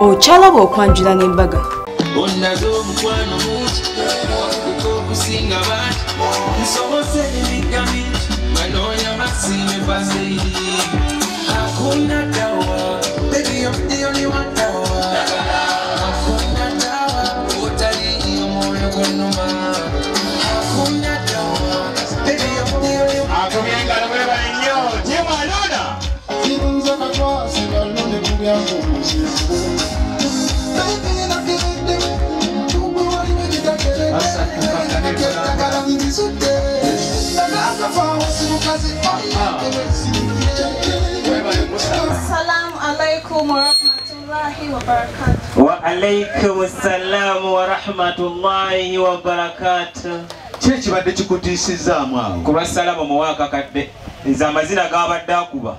Ochalaba okwanjula n'embaga. Assalamu alaikum wa rahmatullahi wa barakatuh. Wa alaikum assalam wa rahmatullahi wa barakatuh. Chechi badde chikutisizamu awo. Kuba salamu muwaka kadde. Nze amazina gabadde akuba.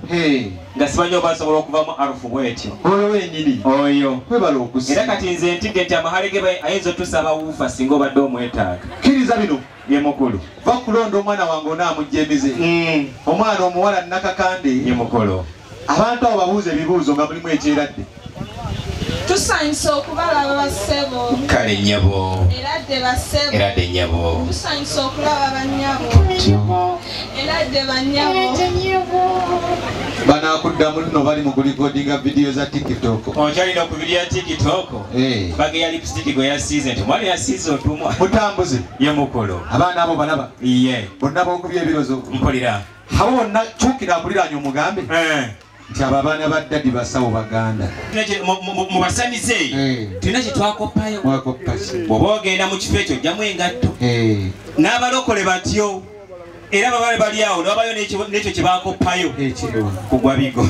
Nga simanyi oba asobola okuvamu arufu bwetyo. Oyo wenyini. Oyo. Webala okusi. Era kati nze ntidde nti amahale ge ayinza otusaba wuufa singa obadde omwetaaga. Kkiriza bino. Ye mukulu. Va kulonda omwana wange onaamujja emize. Omwana omuwala Nakakande. Ye mukulu. Abantu abo babuuza ebibuuzo nga mulimu ekyeradde. Tusanyuse okubalaba bassebo. Kale nnyabo. Eradde bassebo. Eradde nnyabo. Tusanyuse okulaba bannyabo. Eradde bannyabo. Banakuddamu nno bali mu kulikodinga vidiyo za TikTok. Okyalina ku vidiyo ya TikTok. Bage ya lipstick gwe yasiize nti omwana yasiize otumwa. Mutambuze. Ye mukulu. Abaana abo balaba. Iye. Bonna bookubya ebirozo. Mpulira. Abo bonna kyukira akuliraanye omugambe. Nti abo abaana ba ddadi basawo baganda. Mu basamize tulina kye twakoppayo. Bw'oba ogenda mu kifo ekyo ojjamu engatto. N'abalokole batyo. Era babale bali awo nabayo n'ekyo kye baakoppayo. Kugwa bigo.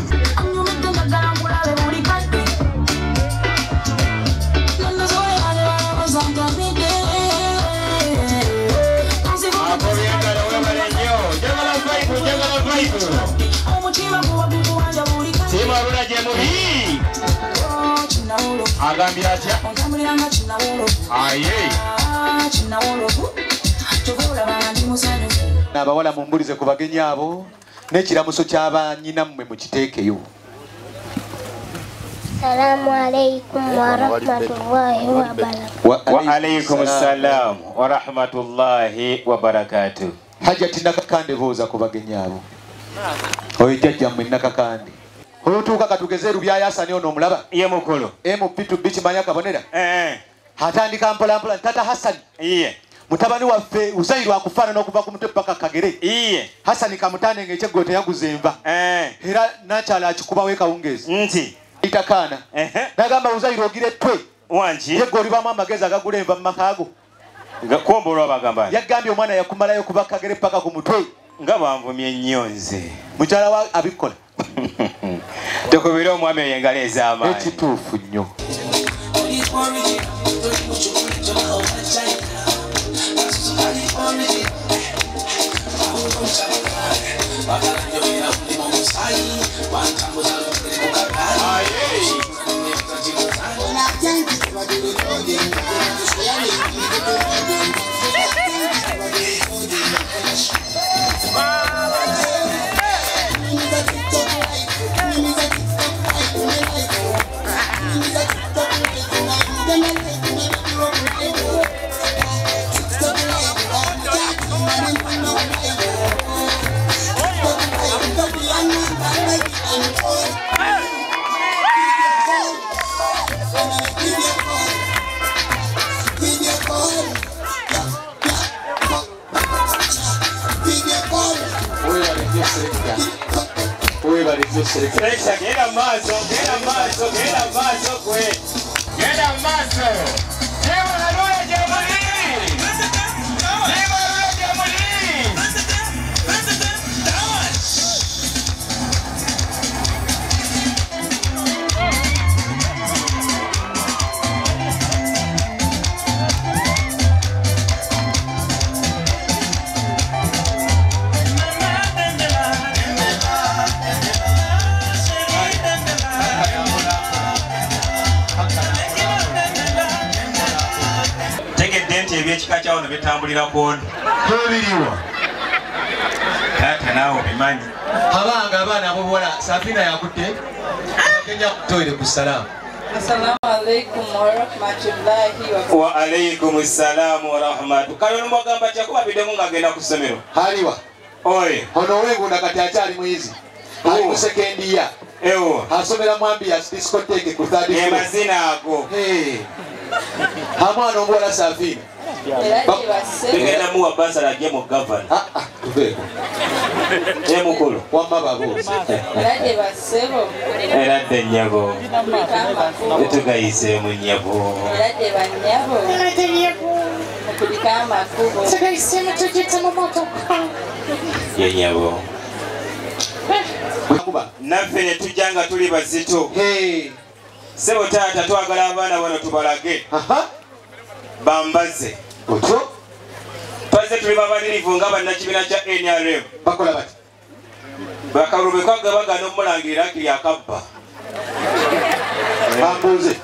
Agambye atya? Abawala mumbulize ku bagenyi abo n'ekiramuso ky'abanyinammwe mukiteekeyo. Assalamu alaikum wa rahmatullahi wa barakatuh. Wa alaikum assalam wa rahmatullahi wa barakatuh. Hajjati Nakakande booza ku bagenyi abo. Oyo jjajjammwe Nakakande. Olutuuka katugeze Rubyayasani ono omulaba. Ye mukulu. MP2 kimanya kabonera. Atandika mpolampola Tata Hassan. Iye. Mutabani waffe Uzairu akufaanana okuva ku mutwe paka Kagere. Iye. Hassan Kamutane ng'ekyeggo teyaguza enva. Era nakyala akikubawo ekawungeezi. Nti. Itakaana. Nagamba Uzairu ogire ettwe. Wanki. Yeggo olibamu amagezi agagula enva mu makaago. Kombolwa bagamba. Yagambye omwana yakumalayo kuva Kagere paka ku mutwe. Nga banvumye nnyo nze. Mukyala wa abikola. Tekubira omwami oyo engalo ez'amaanyi. Ekituufu nnyo. Gera maso, kwe. Gera maso. Lleva la luna de morir. Lleva la luna de morir. Ebyekika kyawono bitambulira kuwono. Tubiriwa. Taata naawe obimanyi. Abanga abaana abo buwala Safina yakutte. Kenya kutoire ku salaamu. Assalamu alaikum wa rahmatullahi wa barakatuh. Wa alaikum assalam wa rahmatullahi. Kayo mwagamba chakuba bidemu ngagenda ku ssomero. Haliwa. Oye. Ono wengu nakatachali mwizi. Ali mu second year. Ewo. Asomera mwambi ya discotheque ku 3rd floor. Mazina ago. Hamwana ombola Safina. Tegenda muwa basala je mu governor. Tuveko. Mukulu. Wamba babo. Erade basebo. Erade nyabo. Etugayise mu nyabo. Erade banyabo. Erade nyabo. Kulikama kubo. Tugayise mu tujita mu moto. Ye nyabo. Naffe ne tujjanga tuli bazito. Sebo taata twagala abaana bano tubalage. Bambaze. Otyo. Twaze tuli babalirivu nga bannakibiina kya NRM. Bakola bati. Bakalube kwagabagana omulangirira kiri akabba. Bambuze.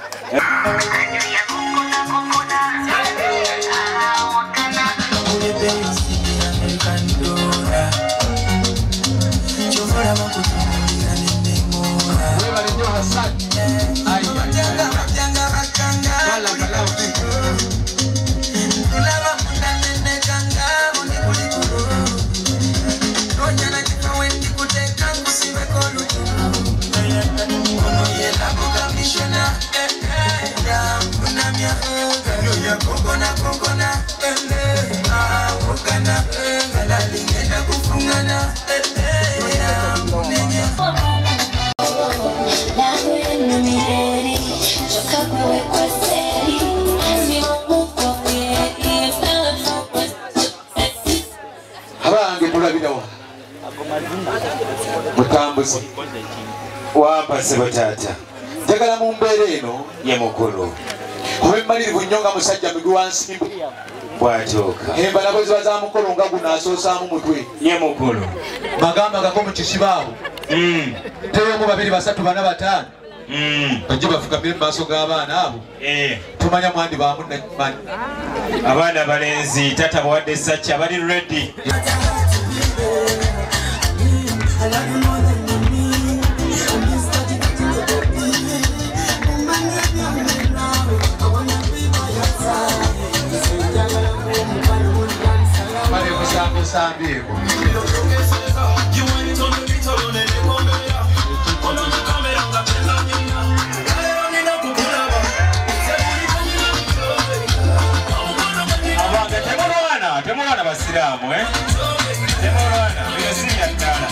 Mutambuzi wampa sebo taata njagala mu mbeera eno ye mukulu obemmalirivu nnyo nga musajja migwi wansimbu bw'atuuka embala bwe ziba za mukolo nga guno asoosaamu mutwe ye mukulu bagamba ngako mu kisibaabo teyomu 2 3 4 5 bajje bafukamire mu maaso g'abaana abo tumanya mwandi bamunakimanyi abaana balenzi tata bawadde essaki abali ready. Temulwana basiraamu temulwana biyosinya ddala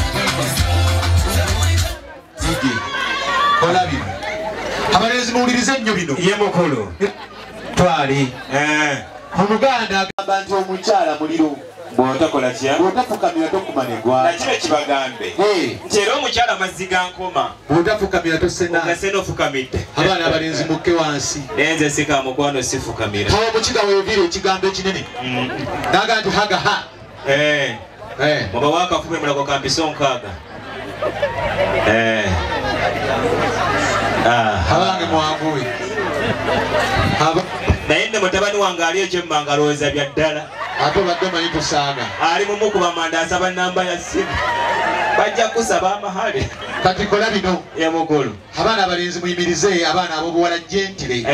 zigi kola bino abalenzi muwulirize nnyo bino ye mukulu twali omuganda agamba nti omukyala muliro bw'otakola kya bw'otafukamira tokumanigwa nakino kibagambe nti era omukyala mazzi ga nkoma bw'otafukamira tosena ogase n'ofukamidde abaana abalenzi mukke wansi nenze sika mukwano sifukamira awo mukiga weevire ekigambo ekinene naga nti hagaha muba wakafume mulago kampisa onkaaga abange mwanguwe naye nne mutabani wange ali ekyemmanga alowooza bya ddala ate obadde omanyi tusaaga ali mumukuba manda asaba namba ya simu bajja kusaba amahale kati kola bino ye mukulu abaana abalenzi muyimirize abaana ab'obuwala jentire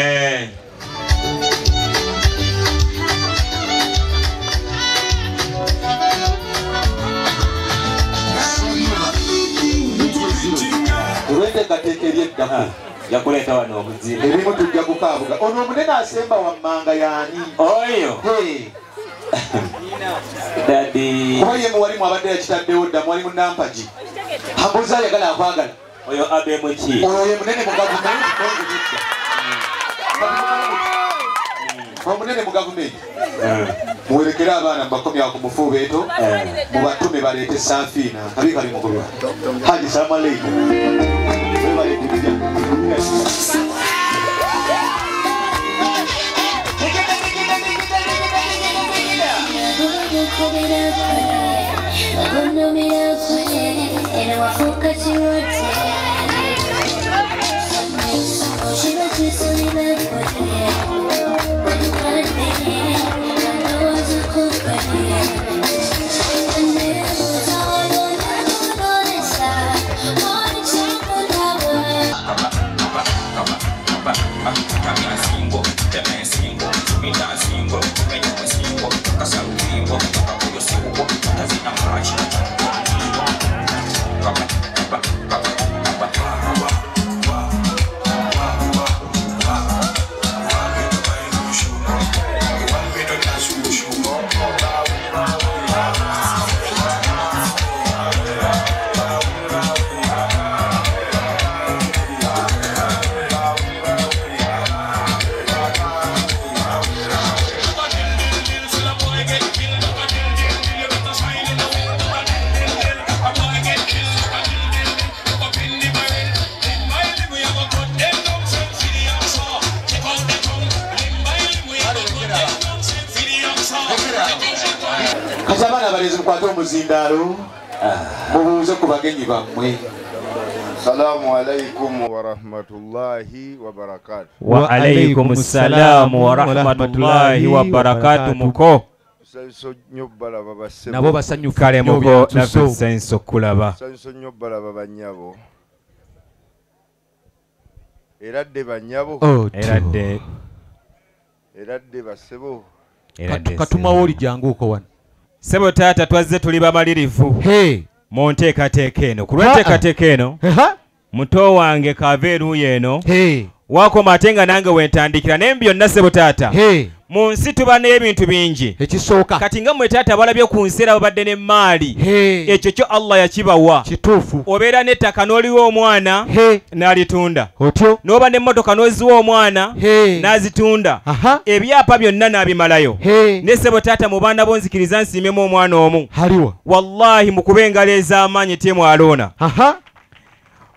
olw'enteekateeka eryeddaku yakuleeta wano omuzimu ebimu tujja kukaabuga ono omunene asemba wammanga yaani oyo dadi kuba ye muwalimu abadde yakitaddewo dda muwalimu nampagi ambuza ayagala akwagala oyo abemuki oyo ye munene mu gavumenti omunene mu gavumenti muwerekere abaana mubakomya ku mufuubeeto mubatume baleete Safina kabi kali mukulwa haji salamu aleikum kati abaana abalezi mukwate omuzindaalo mubuuze ku bagenyi bammwe. Assalamu alaikum wa rahmatullahi wa barakatuh. Wa alaikum assalam wa rahmatullahi wa barakatuh. Muko nabo basanyuka kale muko nasenso kulaba sanso nnyo balaba bannyabo eradde bannyabo eradde basebo katumawo oli jangu uko wano sebo taata twazze tuli bamalirivu mu nteekateeka eno ku lw'enteekateeka eno muto wange Kaveeru yeno wakoma ate nga nange wentandikira naye byonna sebo taata mu nsi tuba n'ebintu bingi ekisooka kati nga mmwe taata balabye ku nsi era babadde n'emmaali ekyo kyo Allah yakibawa kituufu obeera n'ettaka n'oliwa omwana n'alitunda otyo n'oba n'emmotoka n'oziwa omwana n'azitunda ebyapa byonna n'abimalayo ne sebo taata mu baana bonzikiriza nsiimemu omwana omu haliwa wallahi mukube engalo ez'amaanyi temwaloona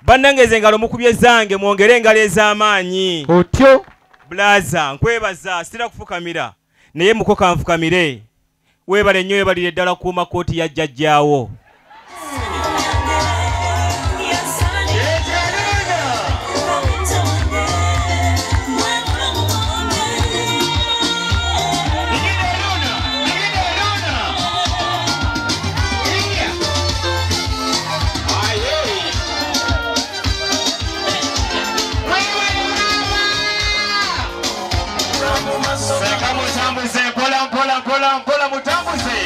bannangeze engalo mukubye zange mwongere engalo ez'amaanyi otyo blaza nkwebaza sitira kufukamira naye mukoka nfukamire webale nnyo webalire ddala kuuma kooti ya jjajjaawo Mpola mutambuze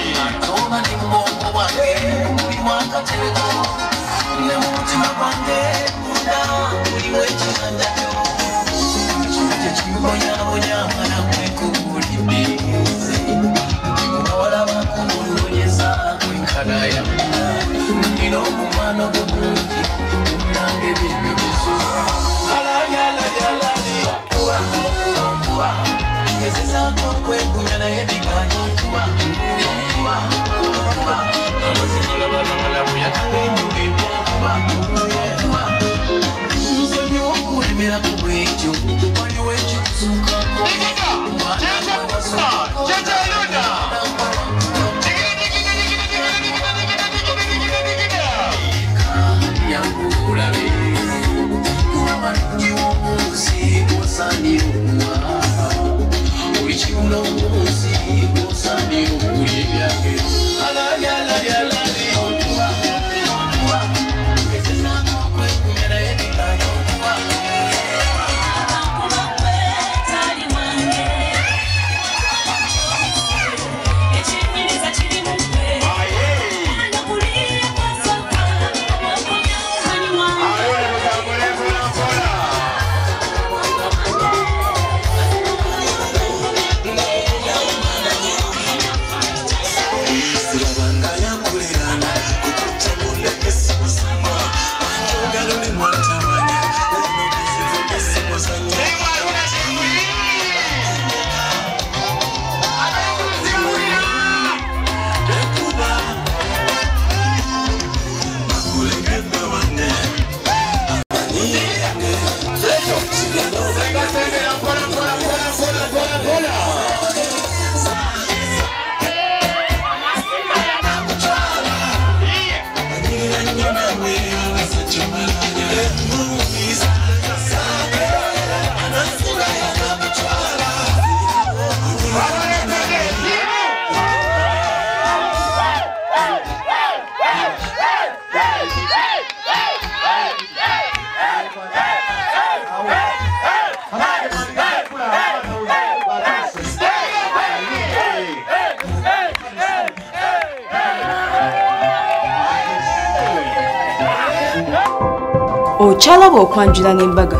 Toma ni mbongo wange Uli mwaka teleko Ne mutima wange Munda Uli wechi nandajo Chimete chimbonya bonya Mana kweku ulimi Mwawala wakunu Nyeza Kwekadaya Nino kumano Kukuti Nange bibi bisu Ala yala yala Tua Tua Ngezeza kwa kunyana yedika Tua Tua Tua Amazimala wala muya Tua Tua Mzonyi wakulimira kubwecho Wali wecho Suka Ochalaba okwanjula n'embaga